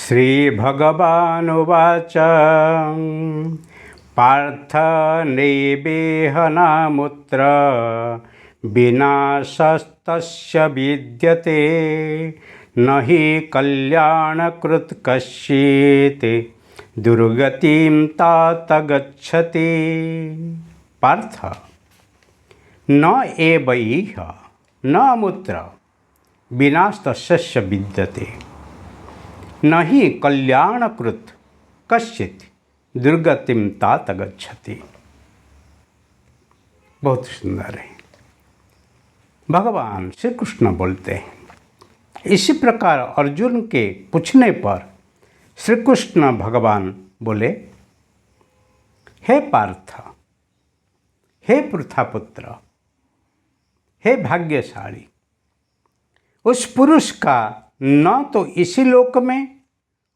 श्रीभगवानुवाच पार्थ नैवेहनामुत्र विनाशस्तस्य विद्यते न हि कल्याणकृत् कश्चित् दुर्गतिं तात गच्छति। पार्थ न एव इह न अमुत्र विनाशतस्य विद्यते न हि कल्याणकृत् कश्चित् दुर्गतिं तात गच्छति। बहुत सुंदर है। भगवान श्री कृष्ण बोलते हैं। इसी प्रकार अर्जुन के पूछने पर श्री कृष्ण भगवान बोले, हे पार्थ, हे पृथापुत्र, हे भाग्यशाली, उस पुरुष का न तो इसी लोक में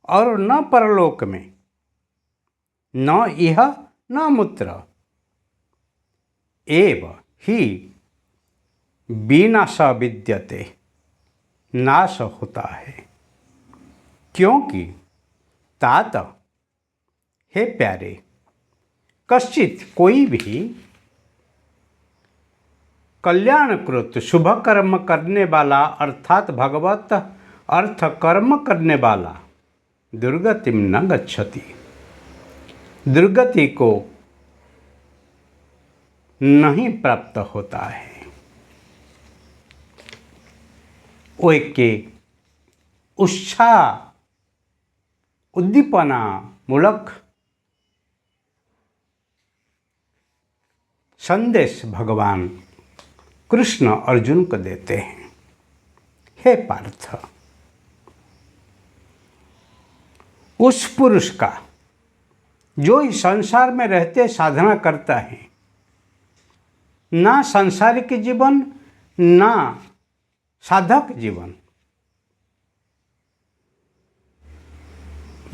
और न परलोक में, न इह न मुत्र, एव ही विनाश विद्यते, नाश होता है। क्योंकि तात, हे प्यारे, कश्चित कोई भी कल्याणकृत शुभ कर्म करने वाला अर्थात भगवत अर्थ कर्म करने वाला दुर्गतिम न गच्छति, दुर्गति को नहीं प्राप्त होता है। वो के उत्साह उद्दीपना मूलक संदेश भगवान कृष्ण अर्जुन को देते हैं। हे पार्थ, उस पुरुष का जो इस संसार में रहते साधना करता है, ना सांसारिक जीवन ना साधक जीवन,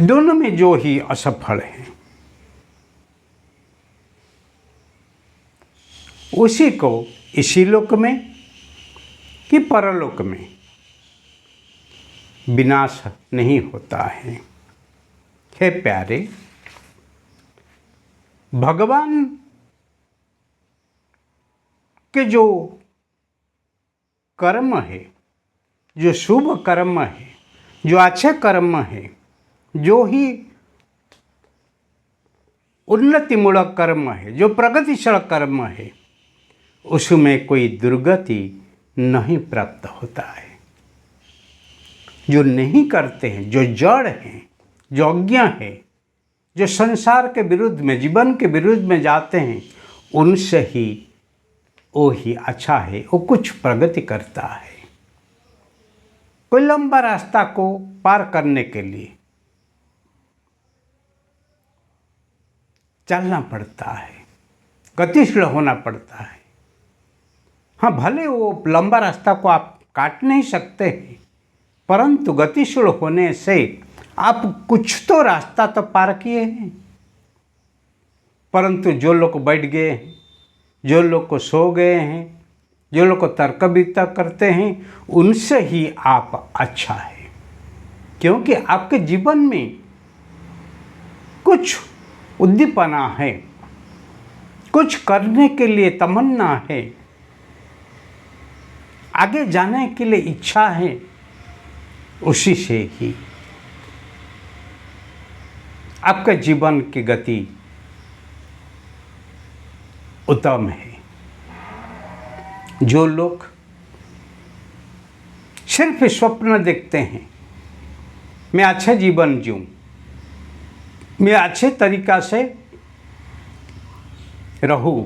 दोनों में जो ही असफल है, उसी को इसी लोक में कि परलोक में विनाश नहीं होता है। हे प्यारे, भगवान के जो कर्म है, जो शुभ कर्म है, जो अच्छे कर्म है, जो ही उन्नतिमूलक कर्म है, जो प्रगतिशील कर्म है, उसमें कोई दुर्गति नहीं प्राप्त होता है। जो नहीं करते हैं, जो जड़ हैं, जो अज्ञ हैं, जो संसार के विरुद्ध में, जीवन के विरुद्ध में जाते हैं, उनसे ही वो ही अच्छा है, वो कुछ प्रगति करता है। कोई लंबा रास्ता को पार करने के लिए चलना पड़ता है, गतिशील होना पड़ता है। हाँ, भले वो लंबा रास्ता को आप काट नहीं सकते हैं, परंतु गतिशील होने से आप कुछ तो रास्ता तो पार किए हैं। परंतु जो लोग बैठ गए हैं, जो लोग को सो गए हैं, जो लोग को तर्क वितर्क करते हैं, उनसे ही आप अच्छा है। क्योंकि आपके जीवन में कुछ उद्दीपना है, कुछ करने के लिए तमन्ना है, आगे जाने के लिए इच्छा है, उसी से ही आपके जीवन की गति उत्तम है। जो लोग सिर्फ स्वप्न देखते हैं, मैं अच्छा जीवन जीऊं, मैं अच्छे तरीका से रहूं,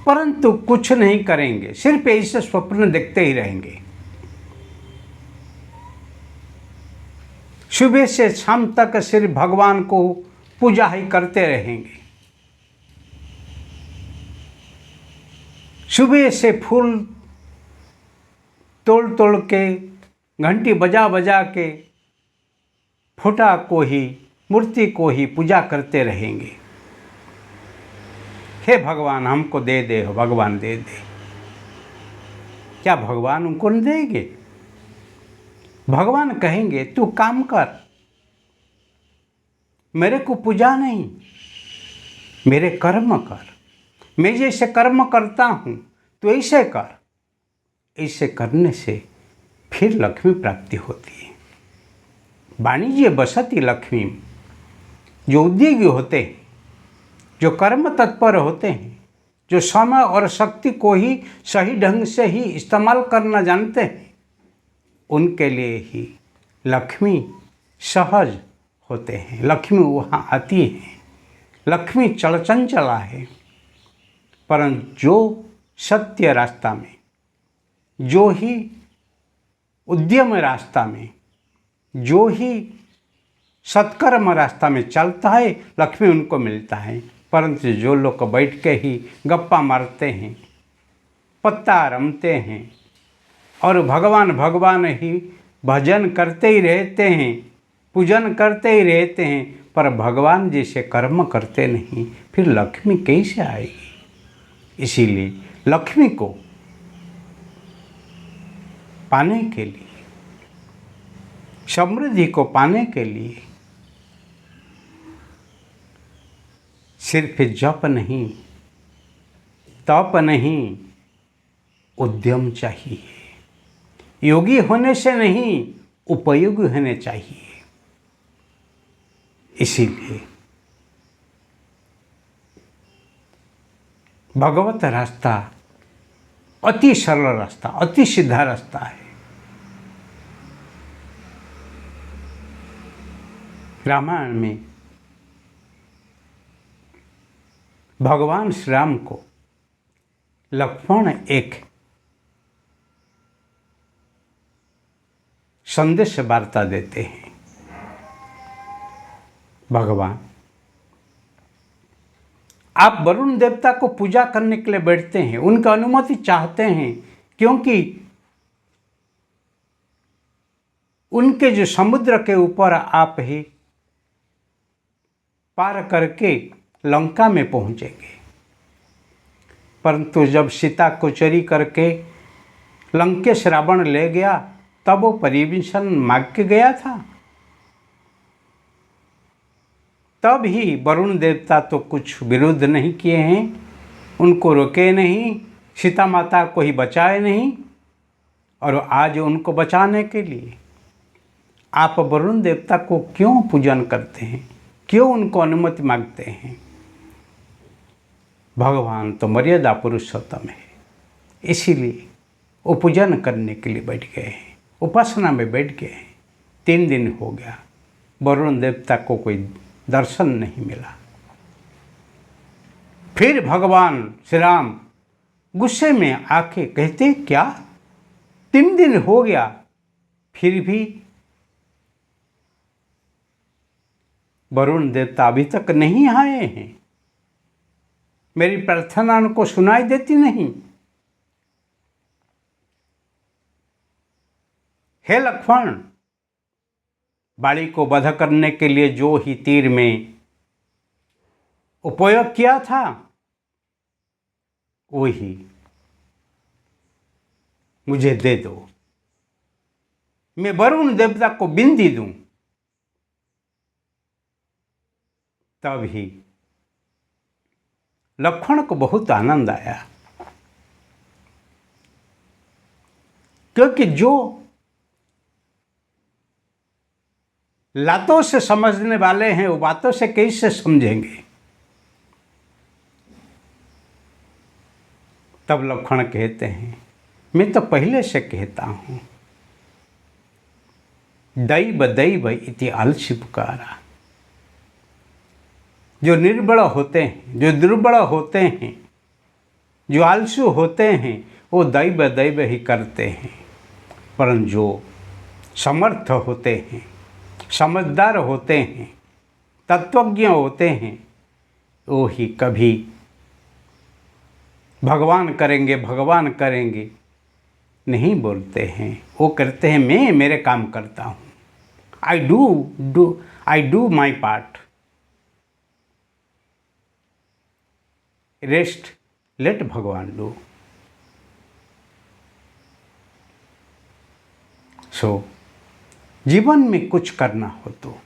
परंतु कुछ नहीं करेंगे, सिर्फ ऐसे स्वप्न देखते ही रहेंगे, सुबह से शाम तक सिर्फ भगवान को पूजा ही करते रहेंगे, सुबह से फूल तोड़ तोड़ के, घंटी बजा बजा के फोटा को ही, मूर्ति को ही पूजा करते रहेंगे। हे भगवान हमको दे दे, भगवान दे दे। क्या भगवान उनको नहीं देंगे? भगवान कहेंगे तू काम कर, मेरे को पूजा नहीं, मेरे कर्म कर, मैं जैसे कर्म करता हूँ तो ऐसे कर। ऐसे करने से फिर लक्ष्मी प्राप्ति होती है। वाणिज्य बसती लक्ष्मी, जो उद्योगी होते हैं, जो कर्म तत्पर होते हैं, जो समय और शक्ति को ही सही ढंग से ही इस्तेमाल करना जानते हैं, उनके लिए ही लक्ष्मी सहज होते हैं। लक्ष्मी वहाँ आती है। लक्ष्मी चलचंचला है, परंतु जो सत्य रास्ता में, जो ही उद्यम रास्ता में, जो ही सत्कर्म रास्ता में चलता है, लक्ष्मी उनको मिलता है। परंतु जो लोग बैठ के ही गप्पा मारते हैं, पत्ता रमते हैं और भगवान भगवान ही भजन करते ही रहते हैं, पूजन करते ही रहते हैं, पर भगवान जैसे कर्म करते नहीं, फिर लक्ष्मी कैसे आएगी। इसीलिए लक्ष्मी को पाने के लिए, समृद्धि को पाने के लिए सिर्फ जप नहीं, तप नहीं, उद्यम चाहिए। योगी होने से नहीं, उपयोगी होने चाहिए। इसीलिए भगवत रास्ता अति सरल रास्ता, अति सीधा रास्ता है। रामायण में भगवान श्री राम को लक्ष्मण एक संदेश वार्ता देते हैं। भगवान, आप वरुण देवता को पूजा करने के लिए बैठते हैं, उनका अनुमति चाहते हैं, क्योंकि उनके जो समुद्र के ऊपर आप ही पार करके लंका में पहुंचेंगे। परंतु जब सीता को चोरी करके लंकेश रावण ले गया, तब वो परमिशन मांग के गया था। तब ही वरुण देवता तो कुछ विरोध नहीं किए हैं, उनको रोके नहीं, सीता माता को ही बचाए नहीं। और आज उनको बचाने के लिए आप वरुण देवता को क्यों पूजन करते हैं, क्यों उनको अनुमति मांगते हैं। भगवान तो मर्यादा पुरुषोत्तम है, इसीलिए वो पूजन करने के लिए बैठ गए हैं, उपासना में बैठ गए हैं। 3 दिन हो गया, वरुण देवता को कोई दर्शन नहीं मिला। फिर भगवान श्री राम गुस्से में आके कहते, क्या 3 दिन हो गया फिर भी वरुण देवता अभी तक नहीं आए हैं, मेरी प्रार्थना उनको सुनाई देती नहीं। हे लक्ष्मण, बाली को वध करने के लिए जो ही तीर में उपयोग किया था, वही मुझे दे दो, मैं वरुण देवता को बिंदी दूं। तभी लक्ष्मण को बहुत आनंद आया, क्योंकि जो लातों से समझने वाले हैं, वो बातों से कैसे समझेंगे। तब लक्ष्मण कहते हैं, मैं तो पहले से कहता हूं, दैव दैव इति आलसी पुकारा। जो निर्बल होते हैं, जो दुर्बल होते हैं, जो आलसू होते हैं, वो दैव दैव ही करते हैं। परंतु जो समर्थ होते हैं, समझदार होते हैं, तत्वज्ञ होते हैं, वो ही कभी भगवान करेंगे भगवान करेंगे नहीं बोलते हैं। वो करते हैं, मैं मेरे काम करता हूँ, I do my part, rest let भगवान डू। सो जीवन में कुछ करना हो तो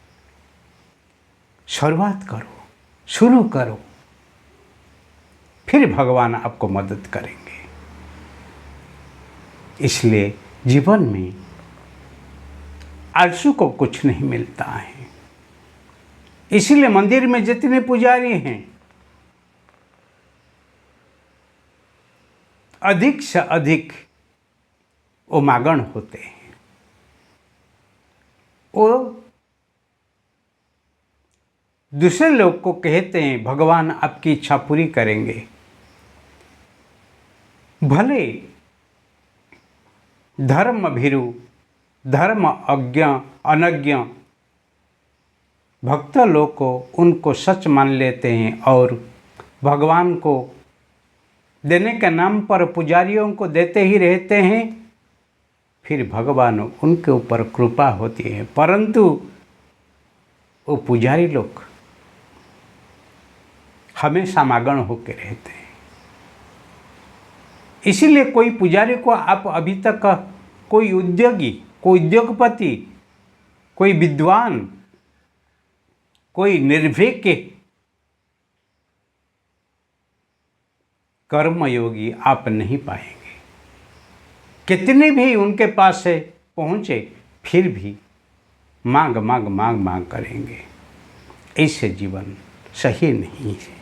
शुरुआत करो, शुरू करो, फिर भगवान आपको मदद करेंगे। इसलिए जीवन में आलसू को कुछ नहीं मिलता है। इसीलिए मंदिर में जितने पुजारी हैं अधिक से अधिक उमागण होते हैं। वो दूसरे लोग को कहते हैं भगवान आपकी इच्छा पूरी करेंगे। भले धर्म भीरु, धर्म अनज्ञ भक्त लोग को उनको सच मान लेते हैं और भगवान को देने के नाम पर पुजारियों को देते ही रहते हैं, फिर भगवान उनके ऊपर कृपा होती है। परंतु वो पुजारी लोग हमेशा मागण होकर रहते हैं। इसीलिए कोई पुजारी को आप अभी तक कोई उद्योगी, कोई उद्योगपति, कोई विद्वान, कोई निर्भीक कर्मयोगी आप नहीं पाएंगे। कितने भी उनके पास से पहुँचे फिर भी मांग करेंगे। ऐसे जीवन सही नहीं है।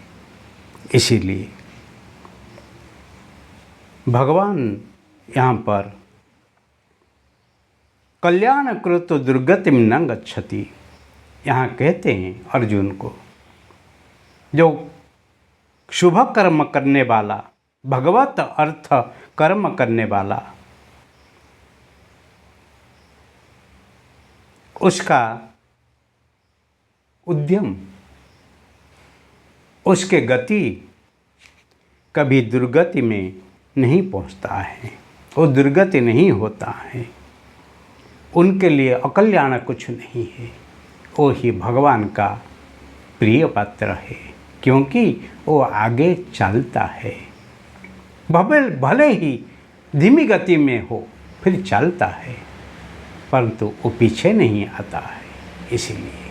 इसीलिए भगवान यहाँ पर कल्याण कृत दुर्गतिम न गच्छति, यहाँ कहते हैं अर्जुन को, जो शुभ कर्म करने वाला, भगवत अर्थ कर्म करने वाला, उसका उद्यम, उसके गति कभी दुर्गति में नहीं पहुंचता है, वो दुर्गति नहीं होता है। उनके लिए अकल्याण कुछ नहीं है। वो ही भगवान का प्रिय पात्र है, क्योंकि वो आगे चलता है। भले ही धीमी गति में हो फिर चलता है, परंतु वो पीछे नहीं आता है। इसीलिए